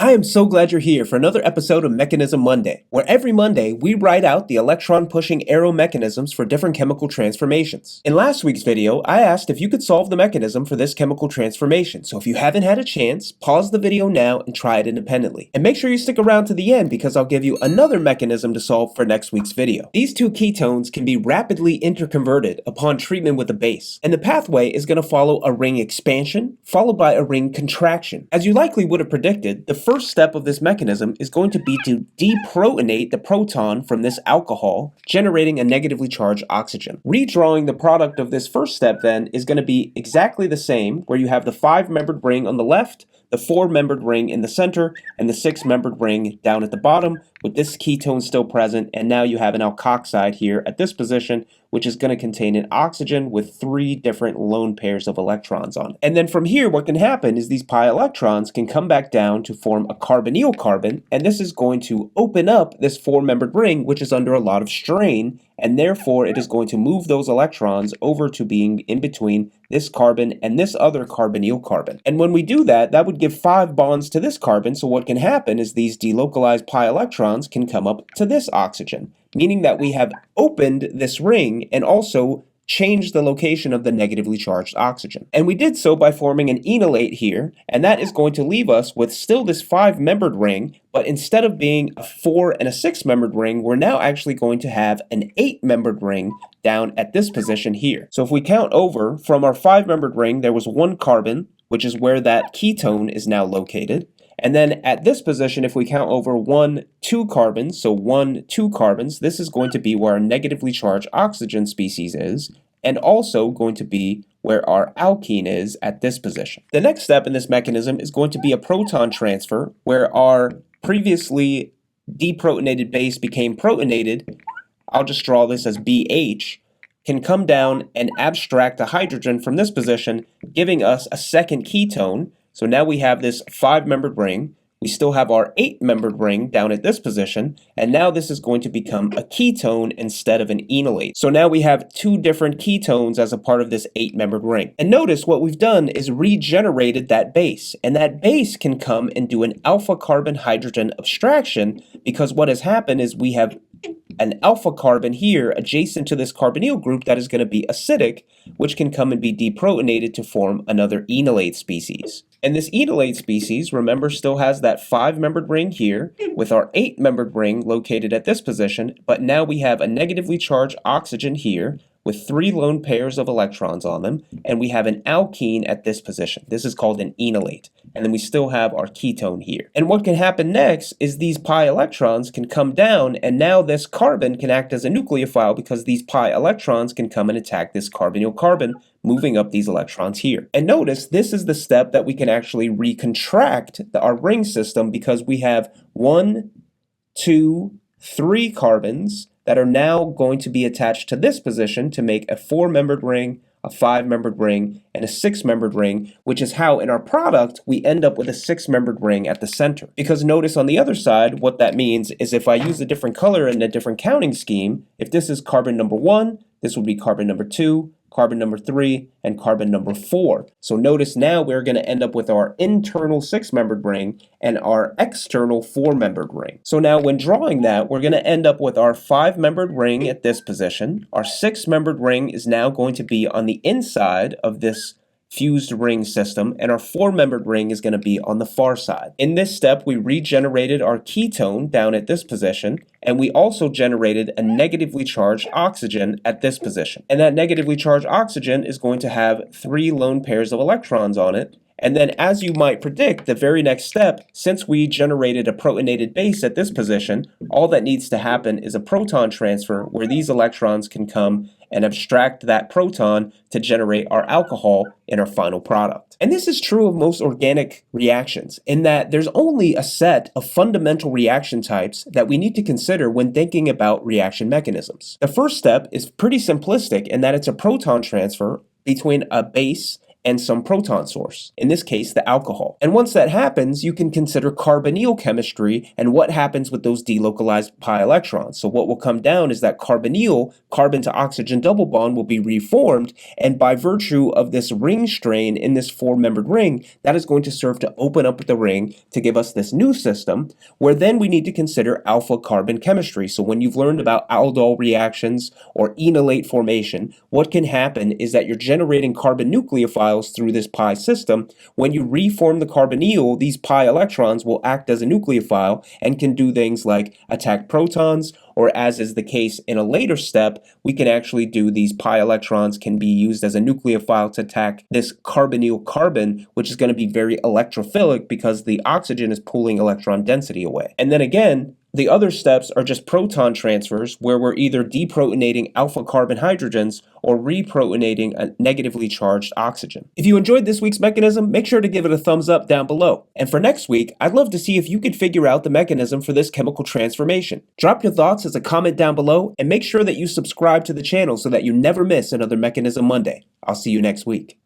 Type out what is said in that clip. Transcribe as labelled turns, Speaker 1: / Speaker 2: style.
Speaker 1: I am so glad you're here for another episode of Mechanism Monday, where every Monday we write out the electron-pushing arrow mechanisms for different chemical transformations. In last week's video, I asked if you could solve the mechanism for this chemical transformation, so if you haven't had a chance, pause the video now and try it independently. And make sure you stick around to the end because I'll give you another mechanism to solve for next week's video. These two ketones can be rapidly interconverted upon treatment with a base, and the pathway is going to follow a ring expansion, followed by a ring contraction. As you likely would have predicted, the first step of this mechanism is going to be to deprotonate the proton from this alcohol, generating a negatively charged oxygen. Redrawing the product of this first step then is going to be exactly the same, where you have the 5-membered ring on the left, the 4-membered ring in the center, and the 6-membered ring down at the bottom, with this ketone still present, and now you have an alkoxide here at this position, which is going to contain an oxygen with 3 different lone pairs of electrons on it. And then from here, what can happen is these pi electrons can come back down to form a carbonyl carbon, and this is going to open up this 4-membered ring, which is under a lot of strain, and therefore it is going to move those electrons over to being in between this carbon and this other carbonyl carbon. And when we do that, that would give 5 bonds to this carbon, so what can happen is these delocalized pi electrons can come up to this oxygen, meaning that we have opened this ring and also changed the location of the negatively charged oxygen. And we did so by forming an enolate here, and that is going to leave us with still this 5-membered ring, but instead of being a 4 and a 6-membered ring, we're now actually going to have an 8-membered ring down at this position here. So if we count over, from our 5-membered ring, there was 1 carbon, which is where that ketone is now located. And then at this position, if we count over 1, 2 carbons, so 1, 2 carbons, this is going to be where our negatively charged oxygen species is, and also going to be where our alkene is at this position. The next step in this mechanism is going to be a proton transfer, where our previously deprotonated base became protonated. I'll just draw this as BH, can come down and abstract a hydrogen from this position, giving us a second ketone. So now we have this 5-membered ring, we still have our 8-membered ring down at this position, and now this is going to become a ketone instead of an enolate. So now we have 2 different ketones as a part of this 8-membered ring. And notice what we've done is regenerated that base, and that base can come and do an alpha carbon hydrogen abstraction, because what has happened is we have an alpha carbon here adjacent to this carbonyl group that is going to be acidic, which can come and be deprotonated to form another enolate species. And this enolate species, remember, still has that 5-membered ring here with our 8-membered ring located at this position, but now we have a negatively charged oxygen here with 3 lone pairs of electrons on them, and we have an alkene at this position. This is called an enolate. And then we still have our ketone here. And what can happen next is these pi electrons can come down, and now this carbon can act as a nucleophile because these pi electrons can come and attack this carbonyl carbon, moving up these electrons here. And notice this is the step that we can actually recontract our ring system, because we have 1, 2, 3 carbons that are now going to be attached to this position to make a 4-membered ring, a 5-membered ring, and a 6-membered ring, which is how in our product we end up with a 6-membered ring at the center. Because notice on the other side, what that means is if I use a different color and a different counting scheme, if this is carbon number 1, this would be carbon number 2, carbon number 3, and carbon number 4. So notice now we're going to end up with our internal 6-membered ring and our external 4-membered ring. So now when drawing that, we're going to end up with our 5-membered ring at this position. Our 6-membered ring is now going to be on the inside of this fused ring system, and our 4-membered ring is going to be on the far side. In this step, we regenerated our ketone down at this position, and we also generated a negatively charged oxygen at this position. And that negatively charged oxygen is going to have 3 lone pairs of electrons on it. And then, as you might predict, the very next step, since we generated a protonated base at this position, all that needs to happen is a proton transfer where these electrons can come and abstract that proton to generate our alcohol in our final product. And this is true of most organic reactions, in that there's only a set of fundamental reaction types that we need to consider when thinking about reaction mechanisms. The first step is pretty simplistic in that it's a proton transfer between a base and some proton source, in this case the alcohol. And once that happens, you can consider carbonyl chemistry and what happens with those delocalized pi electrons. So what will come down is that carbonyl, carbon to oxygen double bond, will be reformed, and by virtue of this ring strain in this four-membered ring, that is going to serve to open up the ring to give us this new system, where then we need to consider alpha carbon chemistry. So when you've learned about aldol reactions or enolate formation, what can happen is that you're generating carbon nucleophiles through this pi system. When you reform the carbonyl, these pi electrons will act as a nucleophile and can do things like attack protons, or as is the case in a later step, we can actually do these pi electrons can be used as a nucleophile to attack this carbonyl carbon, which is going to be very electrophilic because the oxygen is pulling electron density away. And then again, the other steps are just proton transfers, where we're either deprotonating alpha carbon hydrogens or reprotonating a negatively charged oxygen. If you enjoyed this week's mechanism, make sure to give it a thumbs up down below. And for next week, I'd love to see if you could figure out the mechanism for this chemical transformation. Drop your thoughts as a comment down below, and make sure that you subscribe to the channel so that you never miss another Mechanism Monday. I'll see you next week.